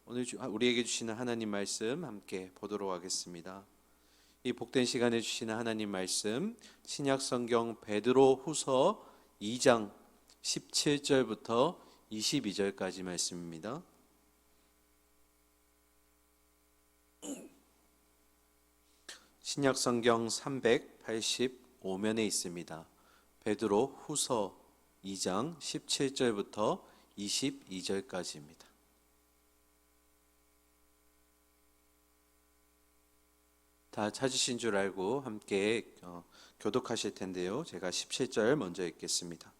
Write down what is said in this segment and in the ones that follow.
오늘 우리에게 주시는 하나님 말씀 함께 보도록 하겠습니다. 이 복된 시간에 주시는 하나님 말씀 신약 성경 베드로 후서 2장 17절부터 22절까지 말씀입니다. 신약 성경 385면에 있습니다. 베드로 후서 2장 17절부터 22절까지입니다. 다 찾으신 줄 알고 함께 교독하실 텐데요. 제가 17절 먼저 읽겠습니다.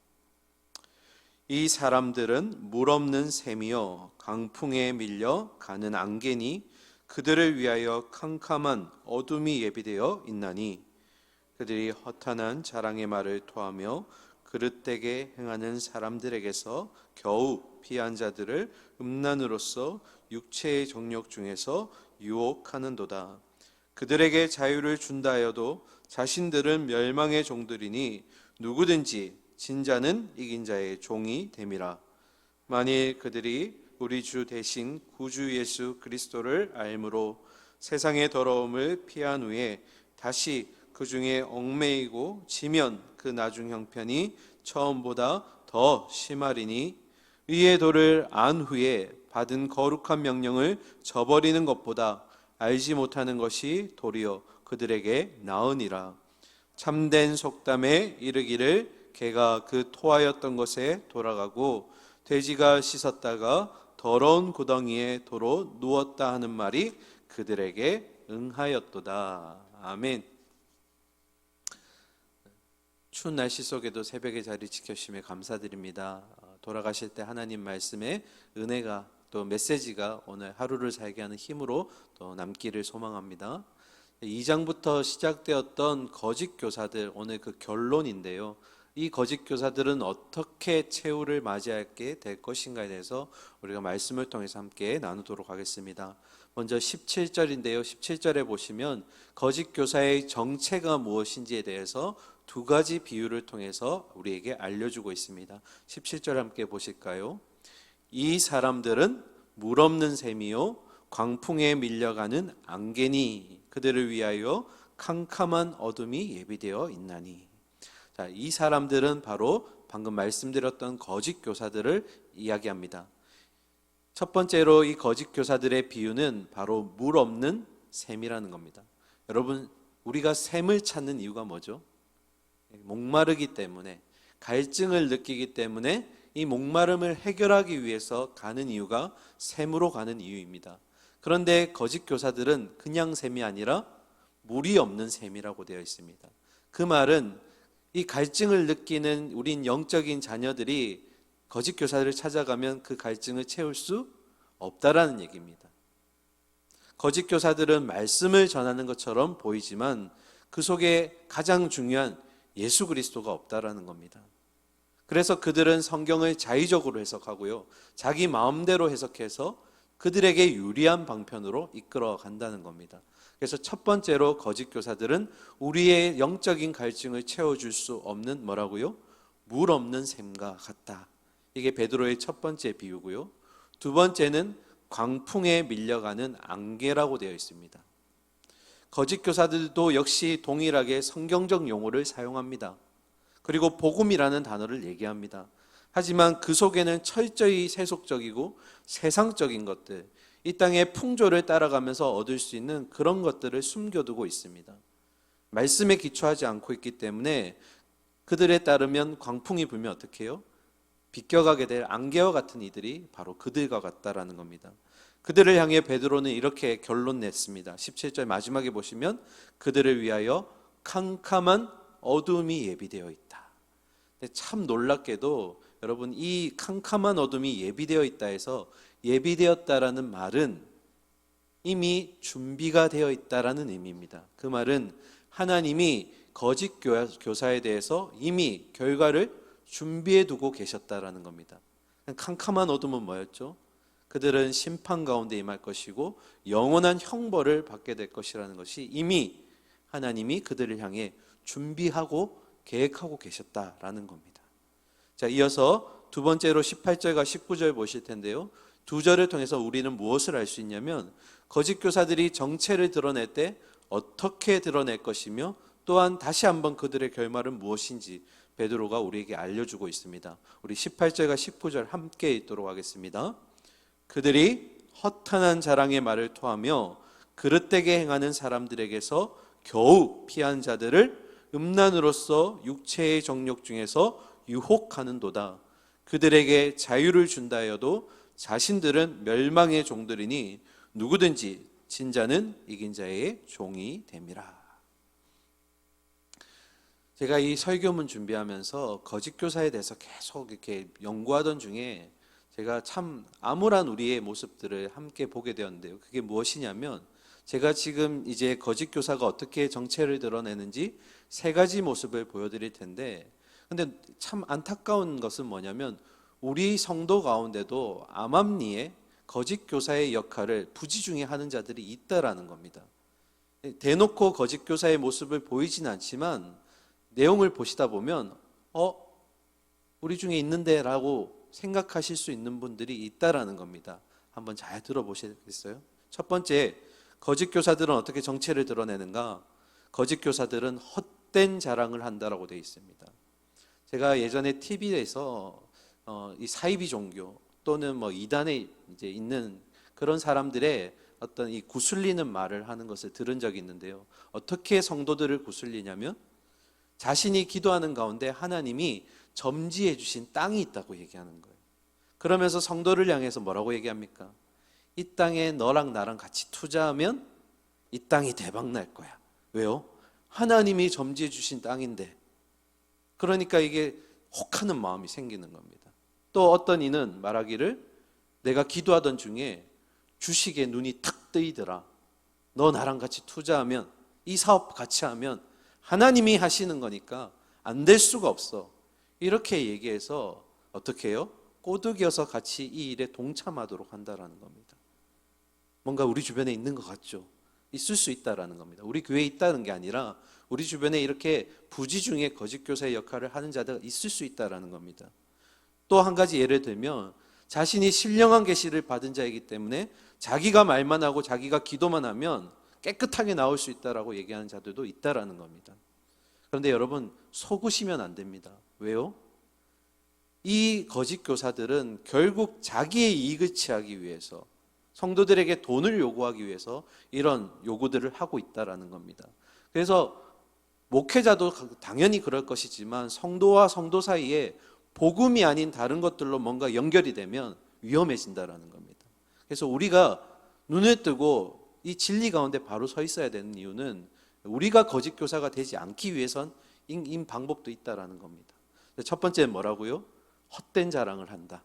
이 사람들은 물 없는 샘이요 강풍에 밀려 가는 안개니 그들을 위하여 캄캄한 어둠이 예비되어 있나니 그들이 허탄한 자랑의 말을 토하며 그릇되게 행하는 사람들에게서 겨우 피한 자들을 음란으로서 육체의 정욕 중에서 유혹하는도다. 그들에게 자유를 준다 하여도 자신들은 멸망의 종들이니 누구든지 진 자는 이긴 자의 종이 됨이라. 만일 그들이 우리 주 대신 구주 예수 그리스도를 알므로 세상의 더러움을 피한 후에 다시 그 중에 얽매이고 지면 그 나중 형편이 처음보다 더 심하리니 의의 도를 안 후에 받은 거룩한 명령을 저버리는 것보다 알지 못하는 것이 도리어 그들에게 나으니라. 참된 속담에 이르기를 개가 그 토하였던 것에 돌아가고 돼지가 씻었다가 더러운 구덩이에 도로 누웠다 하는 말이 그들에게 응하였도다. 아멘. 추운 날씨 속에도 새벽에 자리 지켜주심에 감사드립니다. 돌아가실 때 하나님 말씀에 은혜가 또 메시지가 오늘 하루를 살게 하는 힘으로 또 남기를 소망합니다. 2장부터 시작되었던 거짓 교사들, 오늘 그 결론인데요. 이 거짓 교사들은 어떻게 최후를 맞이하게 될 것인가에 대해서 우리가 말씀을 통해서 함께 나누도록 하겠습니다. 먼저 17절인데요. 17절에 보시면 거짓 교사의 정체가 무엇인지에 대해서 두 가지 비유를 통해서 우리에게 알려주고 있습니다. 17절 함께 보실까요? 이 사람들은 물 없는 샘이요 광풍에 밀려가는 안개니 그들을 위하여 캄캄한 어둠이 예비되어 있나니. 자, 이 사람들은 바로 방금 말씀드렸던 거짓 교사들을 이야기합니다. 첫 번째로 이 거짓 교사들의 비유는 바로 물 없는 샘이라는 겁니다. 여러분, 우리가 샘을 찾는 이유가 뭐죠? 목마르기 때문에, 갈증을 느끼기 때문에 이 목마름을 해결하기 위해서 가는 이유가 샘으로 가는 이유입니다. 그런데 거짓 교사들은 그냥 샘이 아니라 물이 없는 샘이라고 되어 있습니다. 그 말은 이 갈증을 느끼는 우린 영적인 자녀들이 거짓 교사들을 찾아가면 그 갈증을 채울 수 없다라는 얘기입니다. 거짓 교사들은 말씀을 전하는 것처럼 보이지만 그 속에 가장 중요한 예수 그리스도가 없다라는 겁니다. 그래서 그들은 성경을 자의적으로 해석하고요, 자기 마음대로 해석해서 그들에게 유리한 방편으로 이끌어 간다는 겁니다. 그래서 첫 번째로 거짓 교사들은 우리의 영적인 갈증을 채워줄 수 없는 뭐라고요? 물 없는 샘과 같다. 이게 베드로의 첫 번째 비유고요. 두 번째는 광풍에 밀려가는 안개라고 되어 있습니다. 거짓 교사들도 역시 동일하게 성경적 용어를 사용합니다. 그리고 복음이라는 단어를 얘기합니다. 하지만 그 속에는 철저히 세속적이고 세상적인 것들, 이 땅의 풍조를 따라가면서 얻을 수 있는 그런 것들을 숨겨두고 있습니다. 말씀에 기초하지 않고 있기 때문에 그들에 따르면 광풍이 불면 어떻게 해요? 비껴가게 될 안개와 같은 이들이 바로 그들과 같다라는 겁니다. 그들을 향해 베드로는 이렇게 결론 냈습니다. 17절 마지막에 보시면 그들을 위하여 캄캄한 어둠이 예비되어 있다. 근데 참 놀랍게도 여러분, 이 캄캄한 어둠이 예비되어 있다 해서 예비되었다라는 말은 이미 준비가 되어 있다라는 의미입니다. 그 말은 하나님이 거짓 교사에 대해서 이미 결과를 준비해 두고 계셨다라는 겁니다. 캄캄한 어둠은 뭐였죠? 그들은 심판 가운데 임할 것이고 영원한 형벌을 받게 될 것이라는 것이 이미 하나님이 그들을 향해 준비하고 계획하고 계셨다라는 겁니다. 자, 이어서 두 번째로 18절과 19절 보실 텐데요. 두 절을 통해서 우리는 무엇을 알 수 있냐면 거짓 교사들이 정체를 드러낼 때 어떻게 드러낼 것이며 또한 다시 한번 그들의 결말은 무엇인지 베드로가 우리에게 알려주고 있습니다. 우리 18절과 19절 함께 읽도록 하겠습니다. 그들이 허탄한 자랑의 말을 토하며 그릇되게 행하는 사람들에게서 겨우 피한 자들을 음란으로서 육체의 정욕 중에서 유혹하는도다. 그들에게 자유를 준다 하여도 자신들은 멸망의 종들이니 누구든지 진 자는 이긴 자의 종이 됨이라. 제가 이 설교문 준비하면서 거짓 교사에 대해서 계속 이렇게 연구하던 중에 제가 참 암울한 우리의 모습들을 함께 보게 되었는데요. 그게 무엇이냐면 제가 지금 이제 거짓 교사가 어떻게 정체를 드러내는지 세 가지 모습을 보여드릴 텐데, 근데 참 안타까운 것은 뭐냐면 우리 성도 가운데도 암암리에 거짓 교사의 역할을 부지중에 하는 자들이 있다라는 겁니다. 대놓고 거짓 교사의 모습을 보이진 않지만 내용을 보시다 보면 우리 중에 있는데 라고 생각하실 수 있는 분들이 있다라는 겁니다. 한번 잘 들어보시겠어요? 첫 번째, 거짓 교사들은 어떻게 정체를 드러내는가? 거짓 교사들은 헛된 자랑을 한다라고 되어 있습니다. 제가 예전에 TV에서 이 사이비 종교 또는 뭐 이단에 이제 있는 그런 사람들의 어떤 이 구슬리는 말을 하는 것을 들은 적이 있는데요. 어떻게 성도들을 구슬리냐면 자신이 기도하는 가운데 하나님이 점지해 주신 땅이 있다고 얘기하는 거예요. 그러면서 성도를 향해서 뭐라고 얘기합니까? 이 땅에 너랑 나랑 같이 투자하면 이 땅이 대박 날 거야. 왜요? 하나님이 점지해 주신 땅인데. 그러니까 이게 혹하는 마음이 생기는 겁니다. 또 어떤 이는 말하기를 내가 기도하던 중에 주식에 눈이 탁 뜨이더라. 너 나랑 같이 투자하면 이 사업 같이 하면 하나님이 하시는 거니까 안 될 수가 없어. 이렇게 얘기해서 어떻게 해요? 꼬드겨서 같이 이 일에 동참하도록 한다라는 겁니다. 뭔가 우리 주변에 있는 것 같죠? 있을 수 있다라는 겁니다. 우리 교회에 있다는 게 아니라 우리 주변에 이렇게 부지중에 거짓 교사의 역할을 하는 자들이 있을 수 있다라는 겁니다. 또 한 가지 예를 들면 자신이 신령한 계시를 받은 자이기 때문에 자기가 말만 하고 자기가 기도만 하면 깨끗하게 나올 수 있다라고 얘기하는 자들도 있다라는 겁니다. 그런데 여러분 속으시면 안 됩니다. 왜요? 이 거짓 교사들은 결국 자기의 이익을 취하기 위해서 성도들에게 돈을 요구하기 위해서 이런 요구들을 하고 있다라는 겁니다. 그래서 목회자도 당연히 그럴 것이지만 성도와 성도 사이에 복음이 아닌 다른 것들로 뭔가 연결이 되면 위험해진다라는 겁니다. 그래서 우리가 눈을 뜨고 이 진리 가운데 바로 서 있어야 되는 이유는 우리가 거짓 교사가 되지 않기 위해선 이 방법도 있다라는 겁니다. 첫 번째는 뭐라고요? 헛된 자랑을 한다.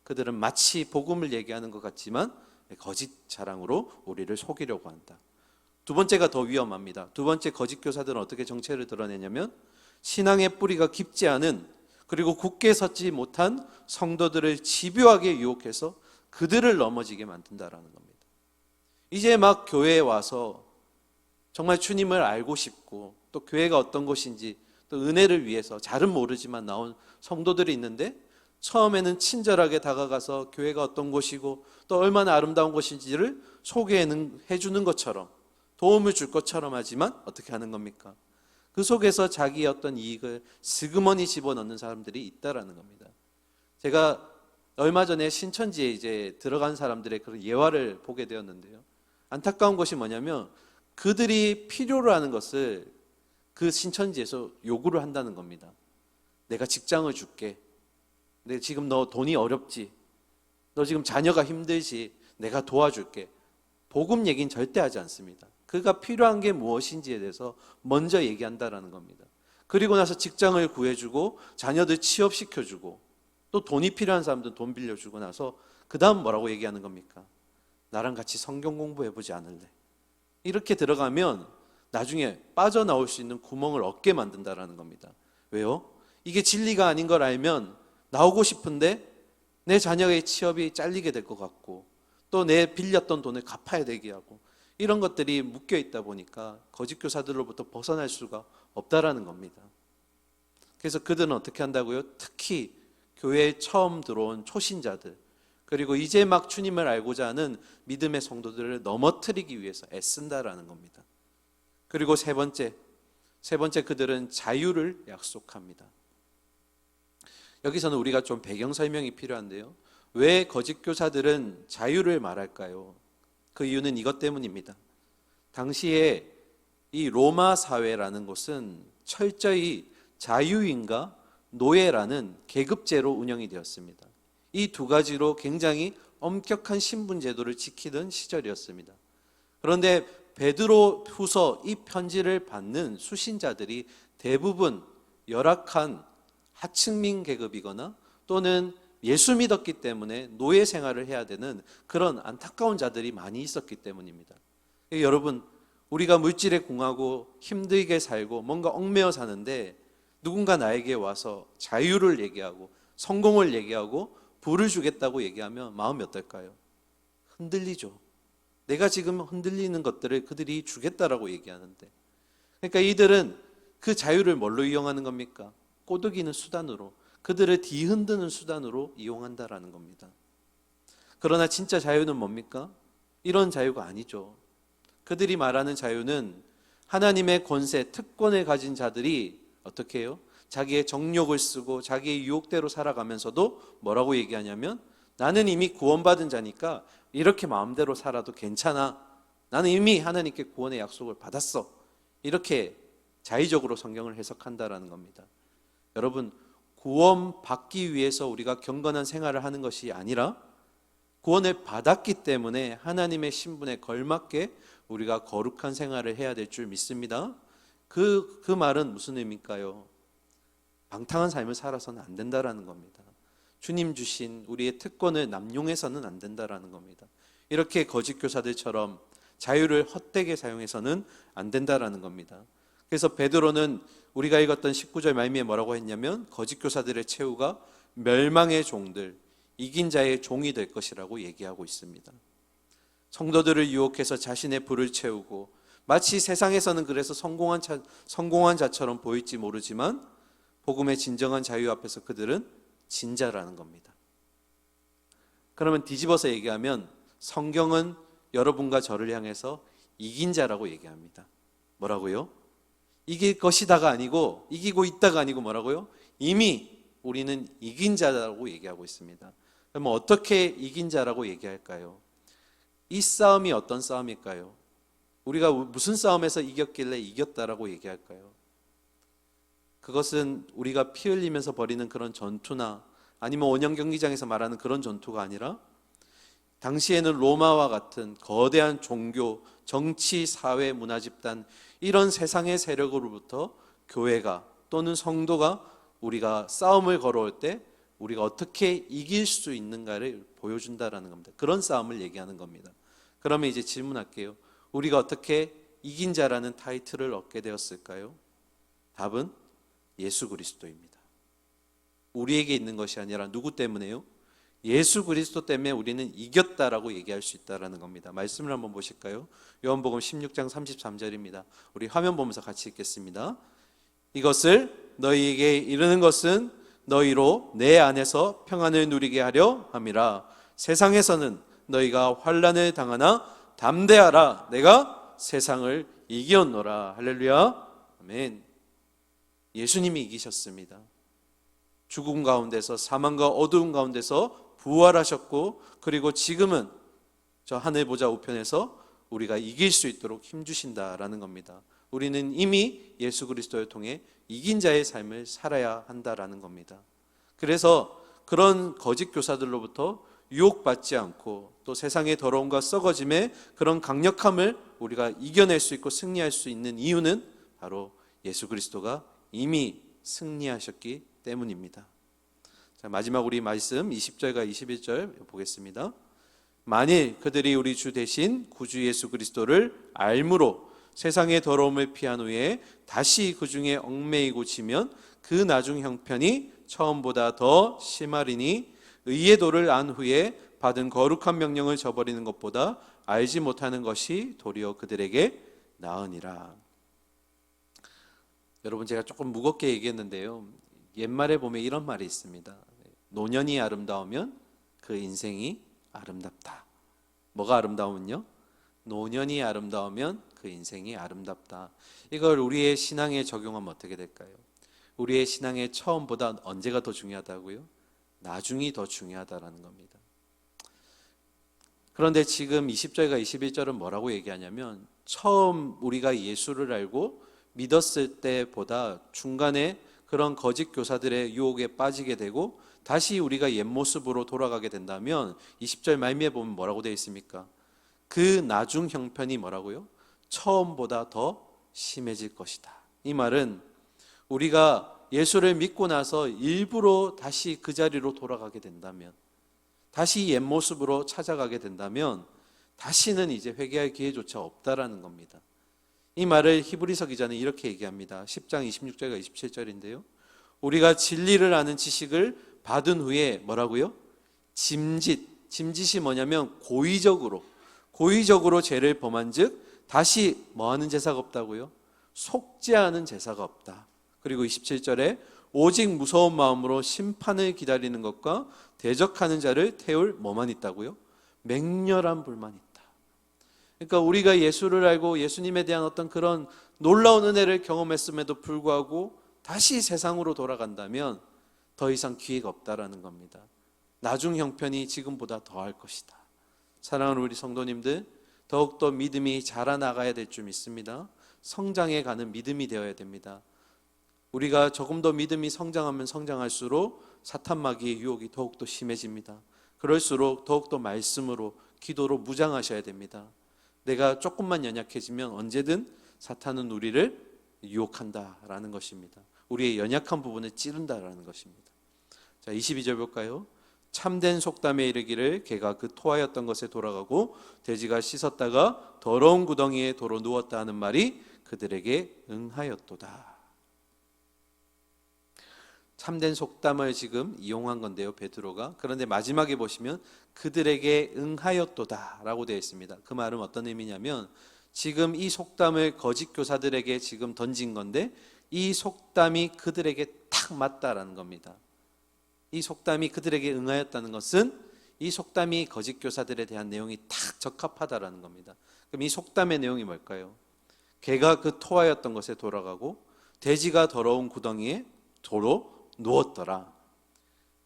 그들은 마치 복음을 얘기하는 것 같지만 거짓 자랑으로 우리를 속이려고 한다. 두 번째가 더 위험합니다. 두 번째 거짓 교사들은 어떻게 정체를 드러내냐면 신앙의 뿌리가 깊지 않은 그리고 굳게 섰지 못한 성도들을 집요하게 유혹해서 그들을 넘어지게 만든다라는 겁니다. 이제 막 교회에 와서 정말 주님을 알고 싶고 또 교회가 어떤 곳인지 또 은혜를 위해서 잘은 모르지만 나온 성도들이 있는데 처음에는 친절하게 다가가서 교회가 어떤 곳이고 또 얼마나 아름다운 곳인지를 소개해 주는 것처럼 도움을 줄 것처럼 하지만 어떻게 하는 겁니까? 그 속에서 자기의 어떤 이익을 스그머니 집어넣는 사람들이 있다라는 겁니다. 제가 얼마 전에 신천지에 이제 들어간 사람들의 그런 예화를 보게 되었는데요. 안타까운 것이 뭐냐면 그들이 필요로 하는 것을 그 신천지에서 요구를 한다는 겁니다. 내가 직장을 줄게. 근데 지금 너 돈이 어렵지? 너 지금 자녀가 힘들지? 내가 도와줄게. 복음 얘기는 절대 하지 않습니다. 그가 필요한 게 무엇인지에 대해서 먼저 얘기한다라는 겁니다. 그리고 나서 직장을 구해주고 자녀들 취업시켜주고 또 돈이 필요한 사람들은 돈 빌려주고 나서 그 다음 뭐라고 얘기하는 겁니까? 나랑 같이 성경 공부해보지 않을래? 이렇게 들어가면 나중에 빠져나올 수 있는 구멍을 얻게 만든다라는 겁니다. 왜요? 이게 진리가 아닌 걸 알면 나오고 싶은데 내 자녀의 취업이 잘리게 될 것 같고 또 내 빌렸던 돈을 갚아야 되게 하고 이런 것들이 묶여 있다 보니까 거짓 교사들로부터 벗어날 수가 없다라는 겁니다. 그래서 그들은 어떻게 한다고요? 특히 교회에 처음 들어온 초신자들 그리고 이제 막 주님을 알고자 하는 믿음의 성도들을 넘어뜨리기 위해서 애쓴다라는 겁니다. 그리고 세 번째 그들은 자유를 약속합니다. 여기서는 우리가 좀 배경 설명이 필요한데요. 왜 거짓 교사들은 자유를 말할까요? 그 이유는 이것 때문입니다. 당시에 이 로마 사회라는 곳은 철저히 자유인과 노예라는 계급제로 운영이 되었습니다. 이 두 가지로 굉장히 엄격한 신분 제도를 지키던 시절이었습니다. 그런데 베드로 후서 이 편지를 받는 수신자들이 대부분 열악한 하층민 계급이거나 또는 예수 믿었기 때문에 노예 생활을 해야 되는 그런 안타까운 자들이 많이 있었기 때문입니다. 여러분, 우리가 물질에 궁하고 힘들게 살고 뭔가 얽매여 사는데 누군가 나에게 와서 자유를 얘기하고 성공을 얘기하고 부를 주겠다고 얘기하면 마음이 어떨까요? 흔들리죠. 내가 지금 흔들리는 것들을 그들이 주겠다라고 얘기하는데, 그러니까 이들은 그 자유를 뭘로 이용하는 겁니까? 꼬드기는 수단으로, 그들을 뒤흔드는 수단으로 이용한다라는 겁니다. 그러나 진짜 자유는 뭡니까? 이런 자유가 아니죠. 그들이 말하는 자유는 하나님의 권세, 특권을 가진 자들이 어떻게 해요? 자기의 정욕을 쓰고 자기의 유혹대로 살아가면서도 뭐라고 얘기하냐면, 나는 이미 구원받은 자니까 이렇게 마음대로 살아도 괜찮아. 나는 이미 하나님께 구원의 약속을 받았어. 이렇게 자의적으로 성경을 해석한다라는 겁니다. 여러분, 구원받기 위해서 우리가 경건한 생활을 하는 것이 아니라 구원을 받았기 때문에 하나님의 신분에 걸맞게 우리가 거룩한 생활을 해야 될 줄 믿습니다. 그 말은 무슨 의미일까요? 방탕한 삶을 살아서는 안 된다라는 겁니다. 주님 주신 우리의 특권을 남용해서는 안 된다라는 겁니다. 이렇게 거짓 교사들처럼 자유를 헛되게 사용해서는 안 된다라는 겁니다. 그래서 베드로는 우리가 읽었던 19절 말미에 뭐라고 했냐면, 거짓 교사들의 최후가 멸망의 종들, 이긴 자의 종이 될 것이라고 얘기하고 있습니다. 성도들을 유혹해서 자신의 불을 채우고 마치 세상에서는 그래서 성공한 자처럼 보일지 모르지만 복음의 진정한 자유 앞에서 그들은 진자라는 겁니다. 그러면 뒤집어서 얘기하면 성경은 여러분과 저를 향해서 이긴 자라고 얘기합니다. 뭐라고요? 이길 것이다가 아니고, 이기고 있다가 아니고 뭐라고요? 이미 우리는 이긴 자라고 얘기하고 있습니다. 그러면 어떻게 이긴 자라고 얘기할까요? 이 싸움이 어떤 싸움일까요? 우리가 무슨 싸움에서 이겼길래 이겼다라고 얘기할까요? 그것은 우리가 피 흘리면서 벌이는 그런 전투나 아니면 원형 경기장에서 말하는 그런 전투가 아니라, 당시에는 로마와 같은 거대한 종교, 정치, 사회, 문화 집단, 이런 세상의 세력으로부터 교회가 또는 성도가 우리가 싸움을 걸어올 때 우리가 어떻게 이길 수 있는가를 보여준다라는 겁니다. 그런 싸움을 얘기하는 겁니다. 그러면 이제 질문할게요. 우리가 어떻게 이긴 자라는 타이틀을 얻게 되었을까요? 답은 예수 그리스도입니다. 우리에게 있는 것이 아니라 누구 때문에요? 예수 그리스도 때문에 우리는 이겼다라고 얘기할 수 있다라는 겁니다. 말씀을 한번 보실까요? 요한복음 16장 33절입니다. 우리 화면 보면서 같이 읽겠습니다. 이것을 너희에게 이르는 것은 너희로 내 안에서 평안을 누리게 하려 함이라. 세상에서는 너희가 환난을 당하나 담대하라. 내가 세상을 이겼노라. 할렐루야. 아멘. 예수님이 이기셨습니다. 죽음 가운데서, 사망과 어두움 가운데서 부활하셨고, 그리고 지금은 저 하늘 보좌 우편에서 우리가 이길 수 있도록 힘주신다라는 겁니다. 우리는 이미 예수 그리스도를 통해 이긴 자의 삶을 살아야 한다라는 겁니다. 그래서 그런 거짓 교사들로부터 유혹받지 않고 또 세상의 더러움과 썩어짐의 그런 강력함을 우리가 이겨낼 수 있고 승리할 수 있는 이유는 바로 예수 그리스도가 이미 승리하셨기 때문입니다. 자, 마지막 우리 말씀 20절과 21절 보겠습니다. 만일 그들이 우리 주 대신 구주 예수 그리스도를 알므로 세상의 더러움을 피한 후에 다시 그 중에 얽매이고 지면 그 나중 형편이 처음보다 더 심하리니, 의의 도를 안 후에 받은 거룩한 명령을 저버리는 것보다 알지 못하는 것이 도리어 그들에게 나으니라. 여러분, 제가 조금 무겁게 얘기했는데요, 옛말에 보면 이런 말이 있습니다. 노년이 아름다우면 그 인생이 아름답다. 뭐가 아름다우면요? 노년이 아름다우면 그 인생이 아름답다. 이걸 우리의 신앙에 적용하면 어떻게 될까요? 우리의 신앙의 처음보다 언제가 더 중요하다고요? 나중이 더 중요하다라는 겁니다. 그런데 지금 20절과 21절은 뭐라고 얘기하냐면 처음 우리가 예수를 알고 믿었을 때보다 중간에 그런 거짓 교사들의 유혹에 빠지게 되고 다시 우리가 옛 모습으로 돌아가게 된다면 20절 말미에 보면 뭐라고 되어 있습니까? 그 나중 형편이 뭐라고요? 처음보다 더 심해질 것이다. 이 말은 우리가 예수를 믿고 나서 일부러 다시 그 자리로 돌아가게 된다면, 다시 옛 모습으로 찾아가게 된다면 다시는 이제 회개할 기회조차 없다라는 겁니다. 이 말을 히브리서 기자는 이렇게 얘기합니다. 10장 26절과 27절인데요. 우리가 진리를 아는 지식을 받은 후에 뭐라고요? 짐짓이 뭐냐면 고의적으로 죄를 범한 즉 다시 뭐하는 제사가 없다고요? 속죄하는 제사가 없다. 그리고 27절에 오직 무서운 마음으로 심판을 기다리는 것과 대적하는 자를 태울 뭐만 있다고요? 맹렬한 불만 있다. 그러니까 우리가 예수를 알고 예수님에 대한 어떤 그런 놀라운 은혜를 경험했음에도 불구하고 다시 세상으로 돌아간다면 더 이상 기회가 없다라는 겁니다. 나중 형편이 지금보다 더할 것이다. 사랑하는 우리 성도님들, 더욱더 믿음이 자라나가야 될 줄 믿습니다. 성장해가는 믿음이 되어야 됩니다. 우리가 조금 더 믿음이 성장하면 성장할수록 사탄 마귀의 유혹이 더욱더 심해집니다. 그럴수록 더욱더 말씀으로 기도로 무장하셔야 됩니다. 내가 조금만 연약해지면 언제든 사탄은 우리를 유혹한다라는 것입니다. 우리의 연약한 부분을 찌른다라는 것입니다. 자, 22절 볼까요? 참된 속담에 이르기를 개가 그 토하였던 것에 돌아가고 돼지가 씻었다가 더러운 구덩이에 도로 누웠다 하는 말이 그들에게 응하였도다. 참된 속담을 지금 이용한 건데요, 베드로가. 그런데 마지막에 보시면 그들에게 응하였도다 라고 되어 있습니다. 그 말은 어떤 의미냐면 지금 이 속담을 거짓 교사들에게 지금 던진 건데 이 속담이 그들에게 탁 맞다라는 겁니다. 이 속담이 그들에게 응하였다는 것은 이 속담이 거짓 교사들에 대한 내용이 탁 적합하다라는 겁니다. 그럼 이 속담의 내용이 뭘까요? 개가 그 토하였던 것에 돌아가고 돼지가 더러운 구덩이에 도로 누웠더라.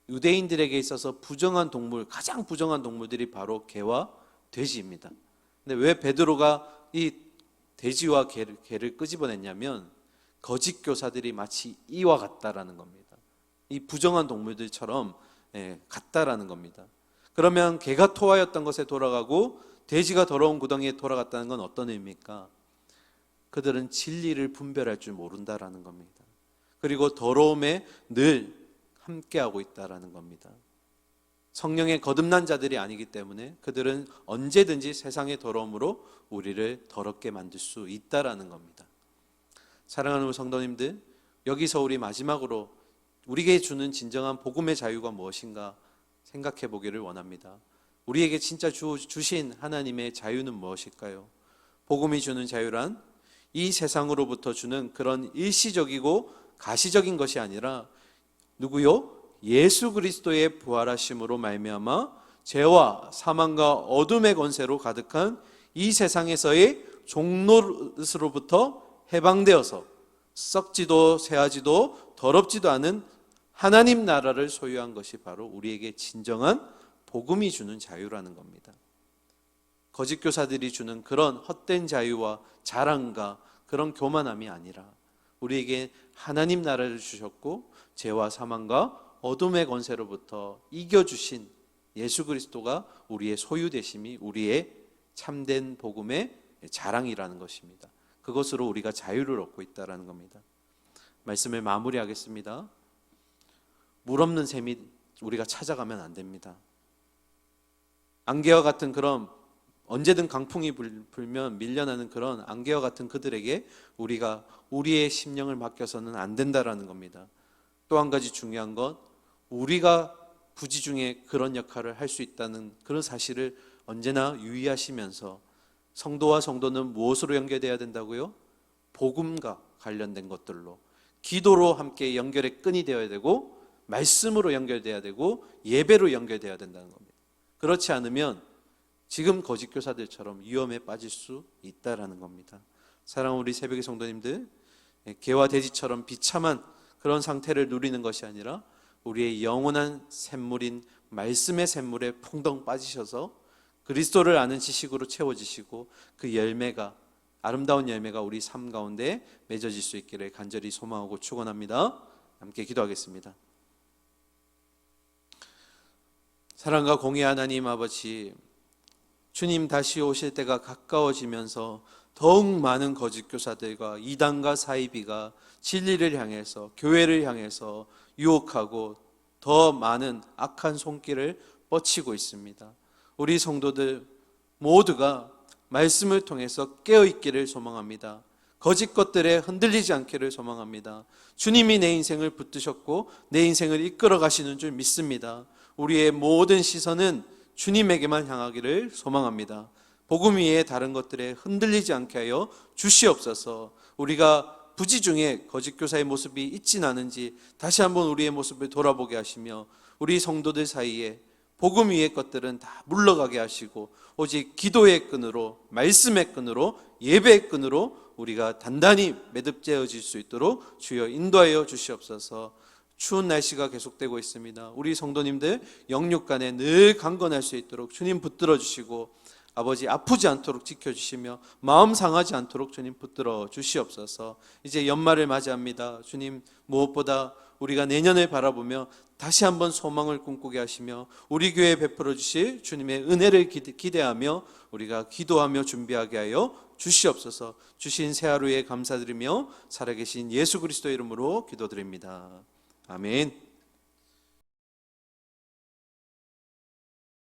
유대인들에게 있어서 부정한 동물, 가장 부정한 동물들이 바로 개와 돼지입니다. 근데 왜 베드로가 이 돼지와 개를 끄집어냈냐면 거짓 교사들이 마치 이와 같다라는 겁니다. 이 부정한 동물들처럼 같다라는 겁니다. 그러면 개가 토하였던 것에 돌아가고 돼지가 더러운 구덩이에 돌아갔다는 건 어떤 의미입니까? 그들은 진리를 분별할 줄 모른다라는 겁니다. 그리고 더러움에 늘 함께하고 있다라는 겁니다. 성령의 거듭난 자들이 아니기 때문에 그들은 언제든지 세상의 더러움으로 우리를 더럽게 만들 수 있다라는 겁니다. 사랑하는 우리 성도님들, 여기서 우리 마지막으로 우리에게 주는 진정한 복음의 자유가 무엇인가 생각해 보기를 원합니다. 우리에게 진짜 주신 하나님의 자유는 무엇일까요? 복음이 주는 자유란 이 세상으로부터 주는 그런 일시적이고 가시적인 것이 아니라 누구요? 예수 그리스도의 부활하심으로 말미암아 죄와 사망과 어둠의 권세로 가득한 이 세상에서의 종노릇으로부터 해방되어서 썩지도 쇠하지도 더럽지도 않은 하나님 나라를 소유한 것이 바로 우리에게 진정한 복음이 주는 자유라는 겁니다. 거짓 교사들이 주는 그런 헛된 자유와 자랑과 그런 교만함이 아니라 우리에게 하나님 나라를 주셨고 죄와 사망과 어둠의 권세로부터 이겨주신 예수 그리스도가 우리의 소유되심이 우리의 참된 복음의 자랑이라는 것입니다. 그것으로 우리가 자유를 얻고 있다는 겁니다. 말씀을 마무리하겠습니다. 물 없는 샘이 우리가 찾아가면 안 됩니다. 안개와 같은 그런 언제든 강풍이 불면 밀려나는 그런 안개와 같은 그들에게 우리가 우리의 심령을 맡겨서는 안 된다라는 겁니다. 또 한 가지 중요한 건 우리가 부지 중에 그런 역할을 할 수 있다는 그런 사실을 언제나 유의하시면서 성도와 성도는 무엇으로 연결돼야 된다고요? 복음과 관련된 것들로 기도로 함께 연결의 끈이 되어야 되고 말씀으로 연결돼야 되고 예배로 연결돼야 된다는 겁니다. 그렇지 않으면 지금 거짓 교사들처럼 위험에 빠질 수 있다라는 겁니다. 사랑하는 우리 새벽의 성도님들, 개와 돼지처럼 비참한 그런 상태를 누리는 것이 아니라 우리의 영원한 샘물인 말씀의 샘물에 풍덩 빠지셔서 그리스도를 아는 지식으로 채워지시고 그 열매가, 아름다운 열매가 우리 삶 가운데 맺어질 수 있기를 간절히 소망하고 축원합니다. 함께 기도하겠습니다. 사랑과 공의 하나님 아버지, 주님 다시 오실 때가 가까워지면서 더욱 많은 거짓 교사들과 이단과 사이비가 진리를 향해서, 교회를 향해서 유혹하고 더 많은 악한 손길을 뻗치고 있습니다. 우리 성도들 모두가 말씀을 통해서 깨어있기를 소망합니다. 거짓 것들에 흔들리지 않기를 소망합니다. 주님이 내 인생을 붙드셨고 내 인생을 이끌어 가시는 줄 믿습니다. 우리의 모든 시선은 주님에게만 향하기를 소망합니다. 복음 위에 다른 것들에 흔들리지 않게 하여 주시옵소서. 우리가 부지 중에 거짓 교사의 모습이 있진 않은지 다시 한번 우리의 모습을 돌아보게 하시며 우리 성도들 사이에 복음 위의 것들은 다 물러가게 하시고 오직 기도의 끈으로, 말씀의 끈으로, 예배의 끈으로 우리가 단단히 매듭지어질 수 있도록 주여 인도하여 주시옵소서. 추운 날씨가 계속되고 있습니다. 우리 성도님들 영육간에 늘 강건할 수 있도록 주님 붙들어 주시고 아버지 아프지 않도록 지켜주시며 마음 상하지 않도록 주님 붙들어 주시옵소서. 이제 연말을 맞이합니다. 주님 무엇보다 우리가 내년을 바라보며 다시 한번 소망을 꿈꾸게 하시며 우리 교회에 베풀어 주실 주님의 은혜를 기대하며 우리가 기도하며 준비하게 하여 주시옵소서. 주신 새 하루에 감사드리며 살아계신 예수 그리스도 이름으로 기도드립니다. 아멘.